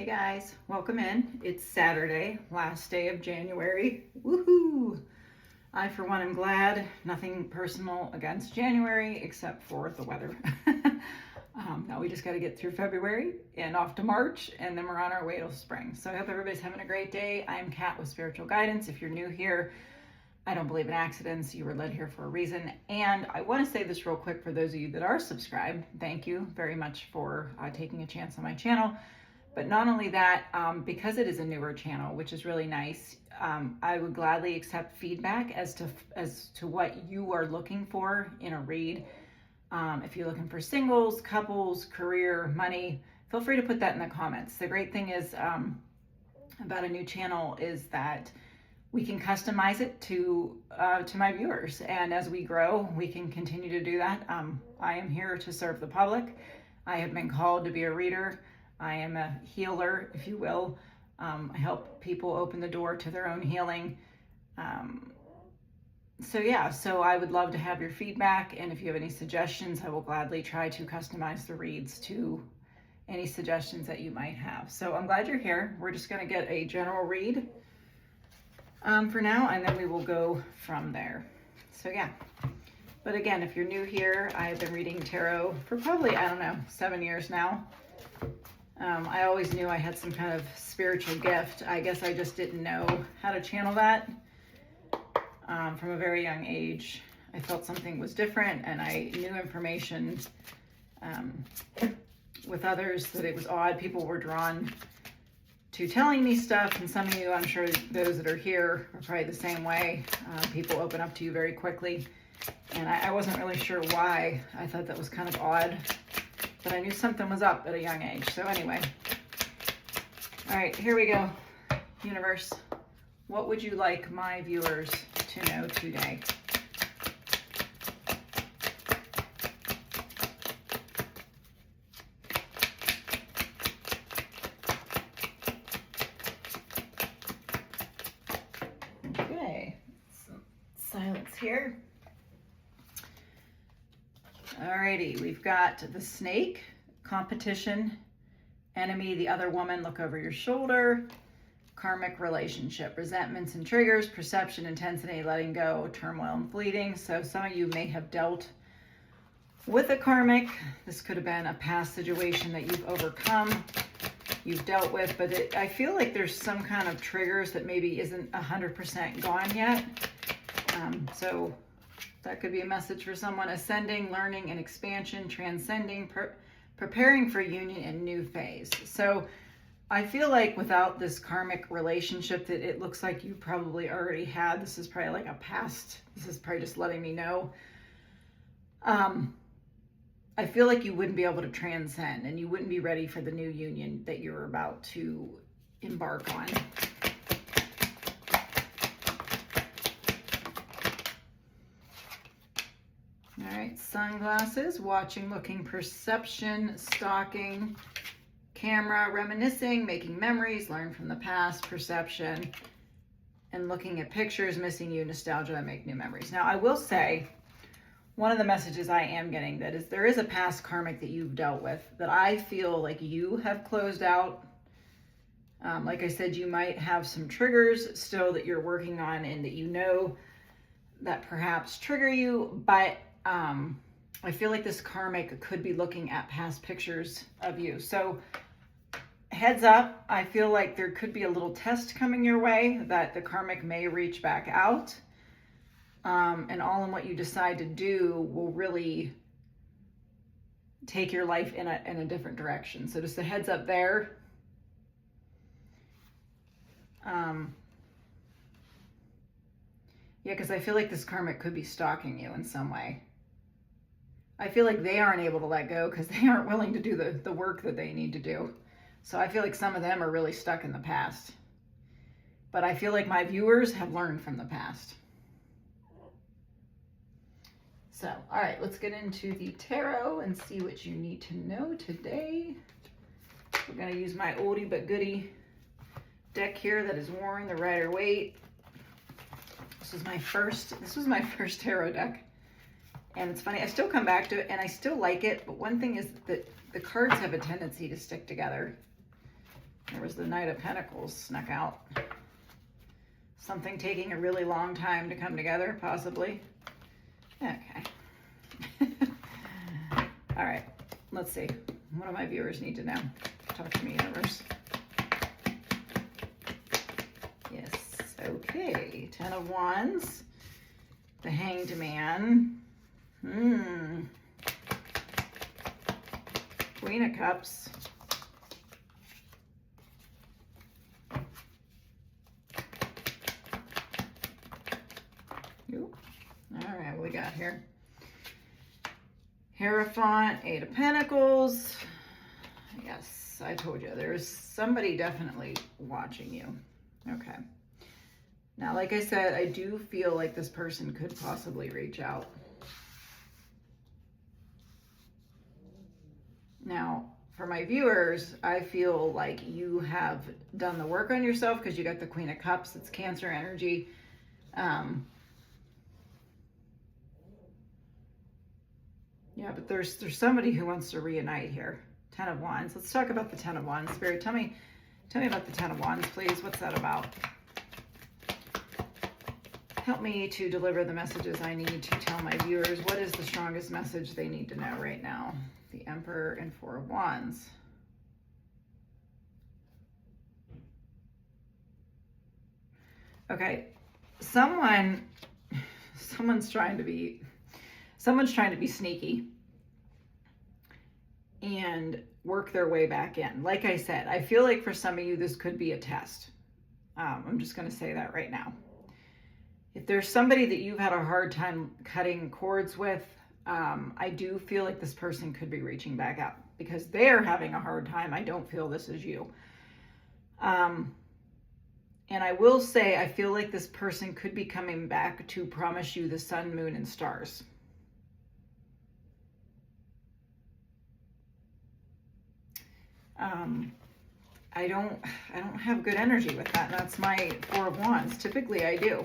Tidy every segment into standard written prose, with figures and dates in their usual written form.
Guys, welcome in. It's Saturday, last day of January. Woohoo! I, for one, am glad. Nothing personal against January except for the weather. Now we just got to get through February and off to March, and then we're on our way to spring. So I hope everybody's having a great day. I'm Kat with Spiritual Guidance. If you're new here, I don't believe in accidents. You were led here for a reason. And I want to say this real quick for those of you that are subscribed. Thank you very much for taking a chance on my channel. But not only that, because it is a newer channel, which is really nice, I would gladly accept feedback as to what you are looking for in a read. If you're looking for singles, couples, career, money, feel free to put that in the comments. The great thing is about a new channel is that we can customize it to my viewers, and as we grow, we can continue to do that. I am here to serve the public. I have been called to be a reader. I am a healer, if you will. I help people open the door to their own healing. So I would love to have your feedback, and if you have any suggestions, I will gladly try to customize the reads to any suggestions that you might have. So I'm glad you're here. We're just going to get a general read for now, and then we will go from there. So yeah. But again, if you're new here, I have been reading tarot for probably, 7 years now. I always knew I had some kind of spiritual gift. I guess I just didn't know how to channel that. From a very young age, I felt something was different, and I knew information with others that it was odd. People were drawn to telling me stuff, and some of you, I'm sure those that are here are probably the same way. People open up to you very quickly, and I wasn't really sure why. I thought that was kind of odd, but I knew something was up at a young age. So anyway, all right, here we go. Universe, what would you like my viewers to know today? Okay, some silence here. Alrighty, we've got the snake, competition, enemy, the other woman, look over your shoulder, karmic relationship, resentments and triggers, perception, intensity, letting go, turmoil and fleeting. So some of you may have dealt with a karmic. This could have been a past situation that you've overcome, you've dealt with, but I feel like there's some kind of triggers that maybe isn't 100% gone yet. So that could be a message for someone: ascending, learning and expansion, transcending, preparing for union and new phase. So I feel like without this karmic relationship that it looks like you probably already had, this is probably like a past, this is probably just letting me know. I feel like you wouldn't be able to transcend, and you wouldn't be ready for the new union that you're about to embark on. All right, sunglasses, watching, looking, perception, stalking, camera, reminiscing, making memories, learn from the past, perception, and looking at pictures, missing you, nostalgia, that make new memories. Now, I will say, one of the messages I am getting that is there is a past karmic that you've dealt with that I feel like you have closed out. Like I said, you might have some triggers still that you're working on and that you know that perhaps trigger you, but I feel like this karmic could be looking at past pictures of you. So heads up, I feel like there could be a little test coming your way that the karmic may reach back out. And all in what you decide to do will really take your life in a different direction. So just a heads up there. Yeah, because I feel like this karmic could be stalking you in some way. I feel like they aren't able to let go because they aren't willing to do the work that they need to do. So I feel like some of them are really stuck in the past. But I feel like my viewers have learned from the past. So, all right, let's get into the tarot and see what you need to know today. We're going to use my oldie but goodie deck here that is worn, the Rider-Waite. This was my first tarot deck. And it's funny, I still come back to it and I still like it, but one thing is that the cards have a tendency to stick together. There was the Knight of Pentacles snuck out. Something taking a really long time to come together, possibly. Okay. All right, let's see. What do my viewers need to know? Talk to me, universe. Yes, okay. 10 of Wands. The Hanged Man. Queen of Cups. All right, what we got here? Hierophant, 8 of Pentacles. Yes, I told you, there's somebody definitely watching you. Okay. Now, like I said, I do feel like this person could possibly reach out. Now, for my viewers, I feel like you have done the work on yourself because you got the Queen of Cups. It's Cancer energy. Yeah, but there's somebody who wants to reunite here. 10 of Wands. Let's talk about the 10 of Wands. Spirit, tell me about the 10 of Wands, please. What's that about? Help me to deliver the messages I need to tell my viewers. What is the strongest message they need to know right now? The Emperor and 4 of Wands. Okay, someone's trying to be sneaky and work their way back in. Like I said, I feel like for some of you, this could be a test. I'm just going to say that right now. If there's somebody that you've had a hard time cutting cords with, I do feel like this person could be reaching back out because they're having a hard time. I don't feel this is you. And I will say, I feel like this person could be coming back to promise you the sun, moon, and stars. I don't have good energy with that. That's my 4 of Wands. Typically I do.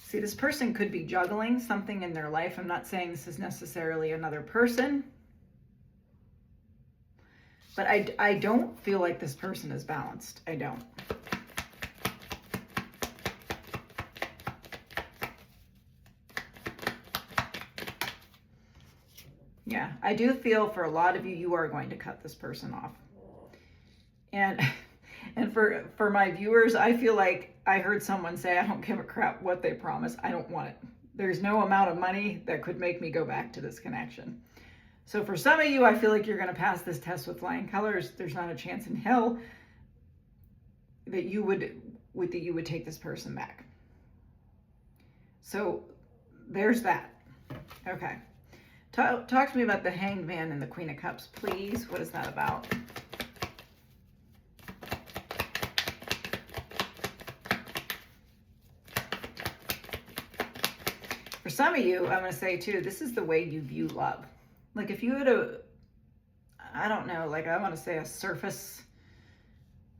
See, this person could be juggling something in their life. I'm not saying this is necessarily another person, but I don't feel like this person is balanced. I don't. Yeah, I do feel for a lot of you, you are going to cut this person off. And for my viewers, I feel like I heard someone say, I don't give a crap what they promise. I don't want it. There's no amount of money that could make me go back to this connection. So for some of you, I feel like you're going to pass this test with flying colors. There's not a chance in hell that you would take this person back. So there's that. Okay. Talk to me about the Hanged Man and the Queen of Cups, please. What is that about? For some of you, I'm going to say too, this is the way you view love. Like if you had I don't know, like I want to say a surface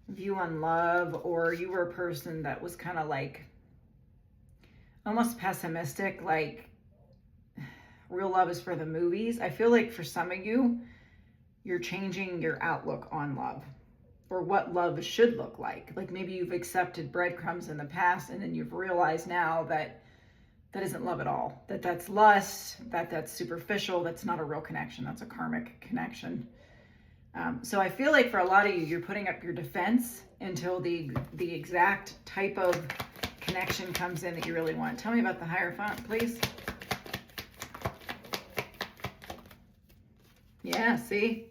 view on love, or you were a person that was kind of like almost pessimistic, like real love is for the movies. I feel like for some of you, you're changing your outlook on love or what love should look like. Like maybe you've accepted breadcrumbs in the past and then you've realized now that that isn't love at all. That's lust, that's superficial, that's not a real connection, that's a karmic connection. So I feel like for a lot of you, you're putting up your defense until the exact type of connection comes in that you really want. Tell me about the Hierophant, please. Yeah, see?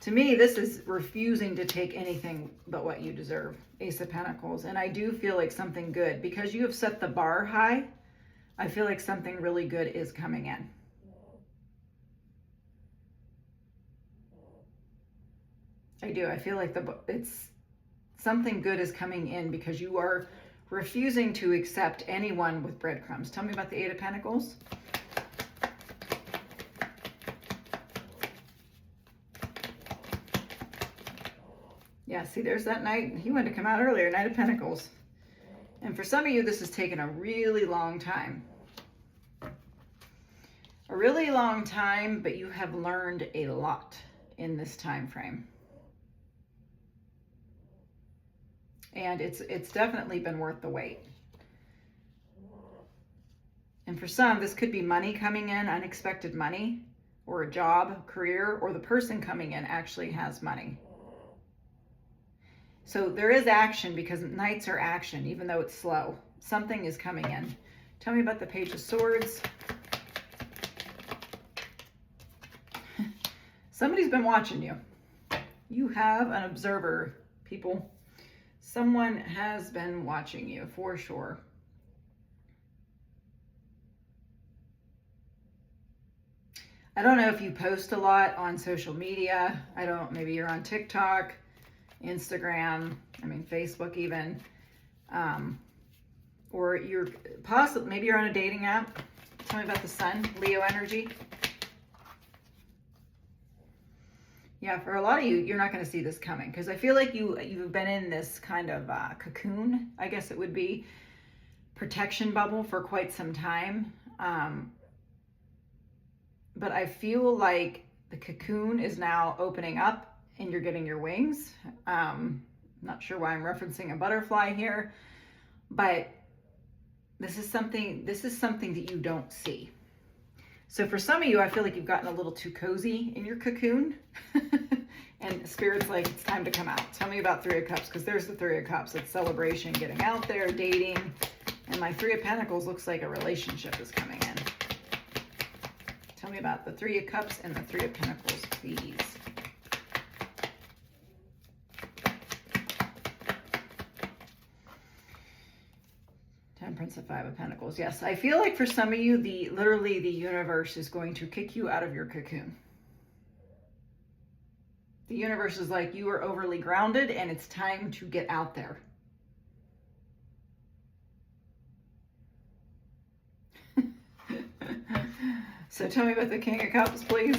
To me, this is refusing to take anything but what you deserve. Ace of Pentacles. And I do feel like something good, because you have set the bar high, I feel like something really good is coming in. I do. I feel like it's something good is coming in because you are refusing to accept anyone with breadcrumbs. Tell me about the Eight of Pentacles. Yeah, see, there's that Knight. He wanted to come out earlier, Knight of Pentacles. And for some of you, this has taken a really long time. A really long time, but you have learned a lot in this time frame. And it's definitely been worth the wait. And for some, this could be money coming in, unexpected money, or a job, career, or the person coming in actually has money. So there is action, because nights are action, even though it's slow. Something is coming in. Tell me about the Page of Swords. Somebody's been watching you. You have an observer, people. Someone has been watching you for sure. I don't know if you post a lot on social media. Maybe you're on TikTok, Instagram, Facebook even. Or maybe you're on a dating app. Tell me about the Sun, Leo energy. Yeah, for a lot of you, you're not going to see this coming, because I feel like you've been in this kind of cocoon, I guess it would be, protection bubble for quite some time. But I feel like the cocoon is now opening up and you're getting your wings. Not sure why I'm referencing a butterfly here, but this is something that you don't see. So for some of you, I feel like you've gotten a little too cozy in your cocoon and Spirit's like, it's time to come out. Tell me about Three of Cups, because there's the Three of Cups. It's celebration, getting out there, dating. And my Three of Pentacles looks like a relationship is coming in. Tell me about the Three of Cups and the Three of Pentacles, please. Temperance of Five of Pentacles. Yes, I feel like for some of you, literally the universe is going to kick you out of your cocoon. The universe is like, you are overly grounded and it's time to get out there. So tell me about the King of Cups, please.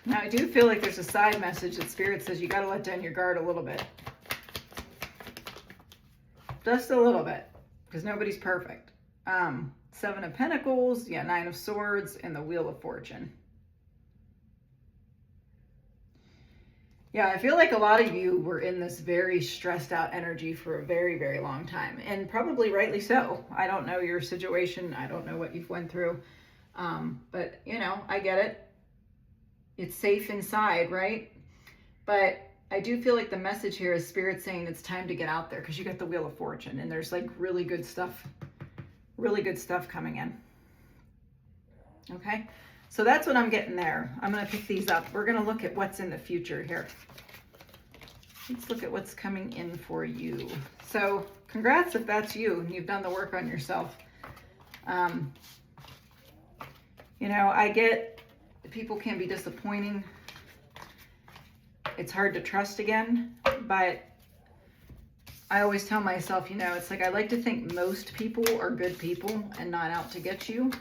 Now, I do feel like there's a side message that Spirit says you got to let down your guard a little bit. Just a little bit, because nobody's perfect. Seven of Pentacles, yeah, Nine of Swords, and the Wheel of Fortune. Yeah, I feel like a lot of you were in this very stressed out energy for a very, very long time, and probably rightly so. I don't know your situation. I don't know what you've went through. But, I get it. It's safe inside, right? But I do feel like the message here is Spirit saying it's time to get out there, because you got the Wheel of Fortune, and there's like really good stuff coming in. Okay? So that's what I'm getting there. I'm going to pick these up. We're going to look at what's in the future here. Let's look at what's coming in for you. So congrats if that's you and you've done the work on yourself. I get people can be disappointing. It's hard to trust again, but I always tell myself, it's like I like to think most people are good people and not out to get you.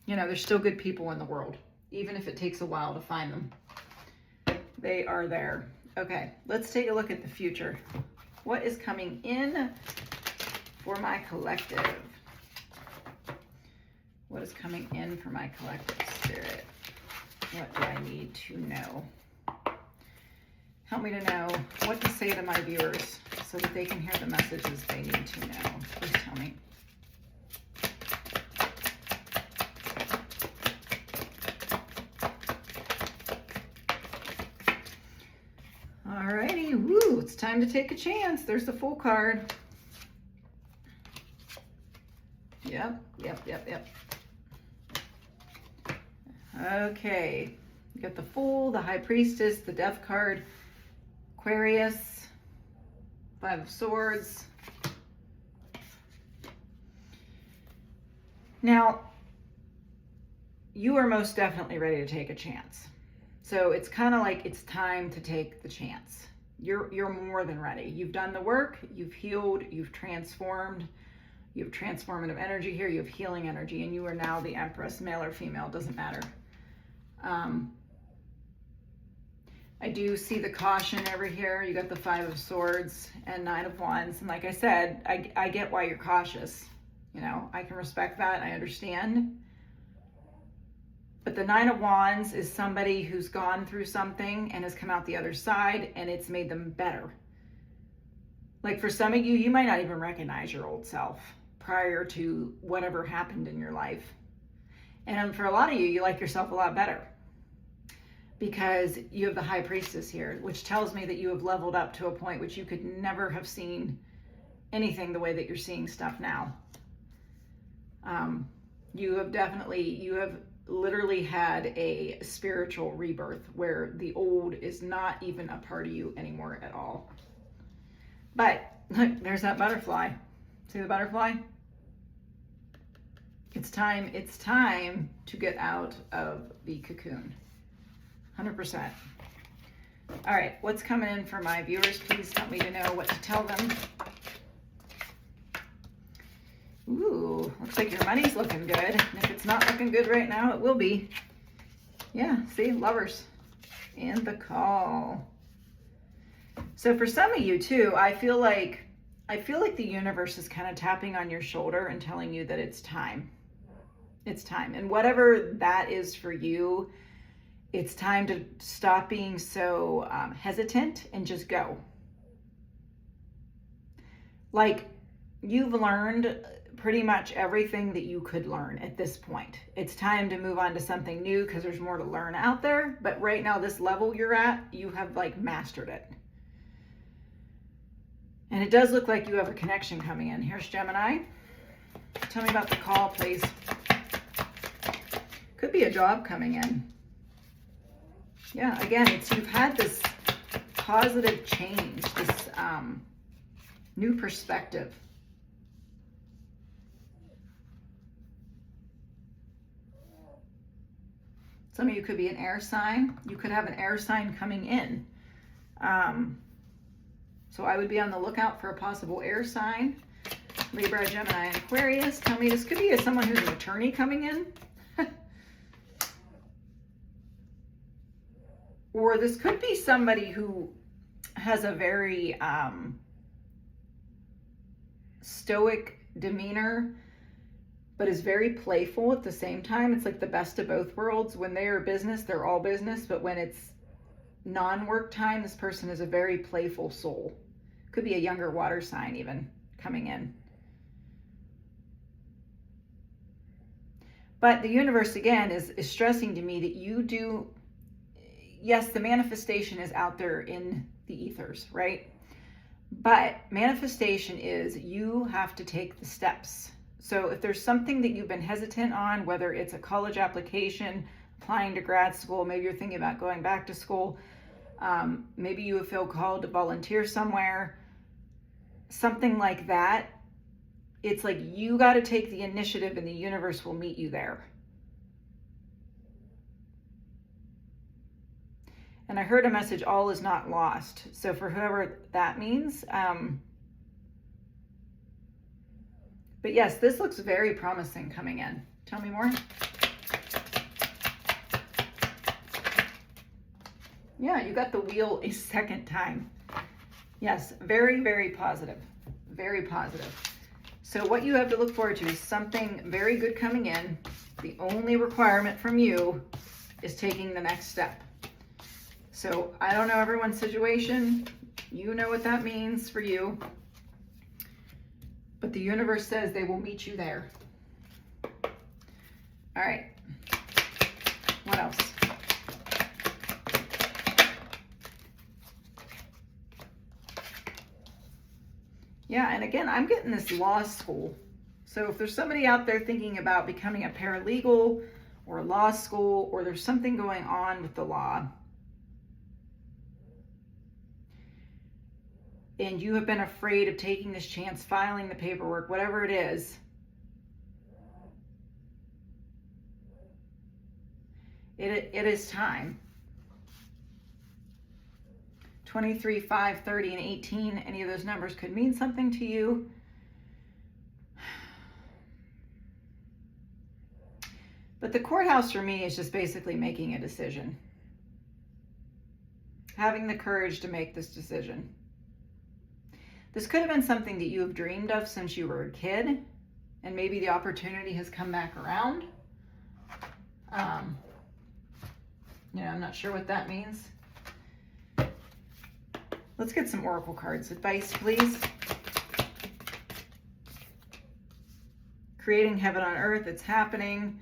There's still good people in the world, even if it takes a while to find them. They are there. Okay, let's take a look at the future. What is coming in for my collective? What is coming in for my collective, Spirit? What do I need to know? Help me to know what to say to my viewers so that they can hear the messages they need to know. Please tell me. Alrighty, woo, it's time to take a chance. There's the Fool card. Yep. Okay, you got the Fool, the High Priestess, the Death card, Aquarius, Five of Swords. Now, you are most definitely ready to take a chance. So it's kind of like it's time to take the chance. You're more than ready. You've done the work, you've healed, you've transformed. You have transformative energy here, you have healing energy, and you are now the Empress, male or female, doesn't matter. I do see the caution over here. You got the Five of Swords and Nine of Wands. And like I said, I get why you're cautious. I can respect that. I understand. But the Nine of Wands is somebody who's gone through something and has come out the other side, and it's made them better. Like for some of you, you might not even recognize your old self prior to whatever happened in your life. And for a lot of you, you like yourself a lot better because you have the High Priestess here, which tells me that you have leveled up to a point which you could never have seen anything the way that you're seeing stuff now. You have literally had a spiritual rebirth where the old is not even a part of you anymore at all. But look, there's that butterfly. See the butterfly? It's time to get out of the cocoon. 100%. All right, what's coming in for my viewers? Please help me to know what to tell them. Ooh, looks like your money's looking good. And if it's not looking good right now, it will be. Yeah, see, Lovers. And the Call. So for some of you too, I feel like the universe is kind of tapping on your shoulder and telling you that it's time. It's time. And whatever that is for you, it's time to stop being so hesitant and just go. Like, you've learned pretty much everything that you could learn at this point. It's time to move on to something new because there's more to learn out there. But right now, this level you're at, you have like mastered it. And it does look like you have a connection coming in. Here's Gemini. Tell me about the Call, please. Could be a job coming in. Yeah, again, you've had this positive change, this new perspective. Some of you could be an air sign. You could have an air sign coming in. So I would be on the lookout for a possible air sign. Libra, Gemini, and Aquarius. Tell me, this could be someone who's an attorney coming in. Or this could be somebody who has a very stoic demeanor, but is very playful at the same time. It's like the best of both worlds. When they are business, they're all business. But when it's non-work time, this person is a very playful soul. Could be a younger water sign even coming in. But the universe, again, is stressing to me that you do... Yes, the manifestation is out there in the ethers, right? But manifestation is you have to take the steps. So if there's something that you've been hesitant on, whether it's a college application, applying to grad school, maybe you're thinking about going back to school, maybe you feel called to volunteer somewhere, something like that, it's like you got to take the initiative and the universe will meet you there. And I heard a message, all is not lost. So for whoever that means, but yes, this looks very promising coming in. Tell me more. Yeah, you got the wheel a second time. Yes, very, very positive. Very positive. So what you have to look forward to is something very good coming in. The only requirement from you is taking the next step. So I don't know everyone's situation. You know what that means for you. But the universe says they will meet you there. All right. What else? Yeah, and again, I'm getting this law school. So if there's somebody out there thinking about becoming a paralegal or law school, or there's something going on with the law, and you have been afraid of taking this chance, filing the paperwork, whatever it is, it is time. 23, 5, 30, and 18, any of those numbers could mean something to you. But the courthouse for me is just basically making a decision. Having the courage to make this decision. This could have been something that you have dreamed of since you were a kid, and maybe the opportunity has come back around. I'm not sure what that means. Let's get some oracle cards. Advice, please. Creating heaven on earth. It's happening.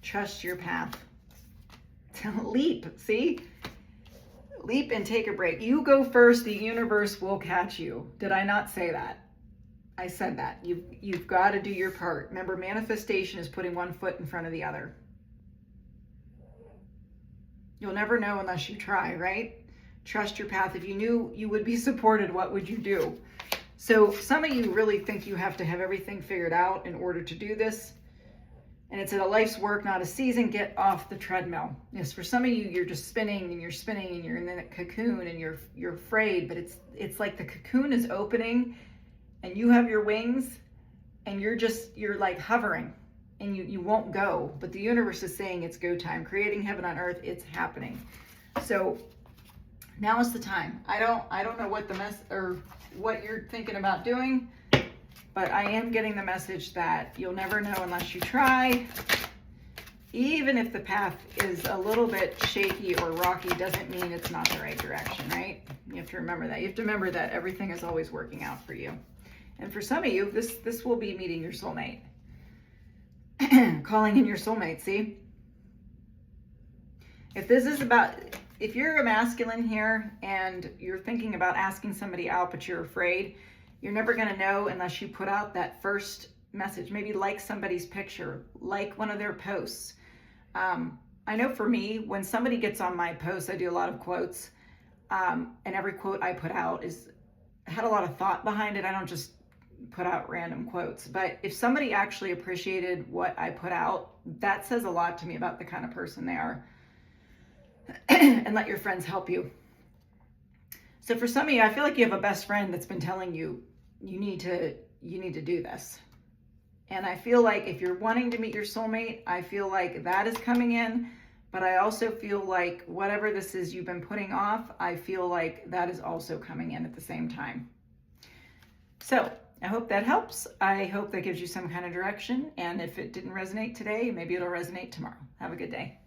Trust your path. Leap. See? Leap and take a break. You go first. The universe will catch you. Did I not say that? I said that. You've got to do your part. Remember, manifestation is putting one foot in front of the other. You'll never know unless you try, right? Trust your path. If you knew you would be supported, what would you do? So some of you really think you have to have everything figured out in order to do this. And it's a life's work, not a season. Get off the treadmill. Yes, for some of you, you're just spinning and you're in the cocoon and you're afraid, but it's like the cocoon is opening and you have your wings and you're like hovering. And you won't go, but the universe is saying it's go time. Creating heaven on earth, it's happening. So now is the time. I don't know what what you're thinking about doing, but I am getting the message that you'll never know unless you try. Even if the path is a little bit shaky or rocky, doesn't mean it's not the right direction, right? You have to remember that. You have to remember that everything is always working out for you. And for some of you, this will be meeting your soulmate. Calling in your soulmate, see? If you're a masculine here and you're thinking about asking somebody out, but you're afraid, you're never going to know unless you put out that first message. Maybe like somebody's picture, like one of their posts. I know for me, when somebody gets on my posts, I do a lot of quotes, and every quote I put out had a lot of thought behind it. I don't just put out random quotes, but if somebody actually appreciated what I put out, that says a lot to me about the kind of person they are. And let your friends help you. So for some of you, I feel like you have a best friend that's been telling you you need to do this. And I feel like if you're wanting to meet your soulmate, I feel like that is coming in, but I also feel like whatever this is you've been putting off, I feel like that is also coming in at the same time. So I hope that helps. I hope that gives you some kind of direction. And if it didn't resonate today, maybe it'll resonate tomorrow. Have a good day.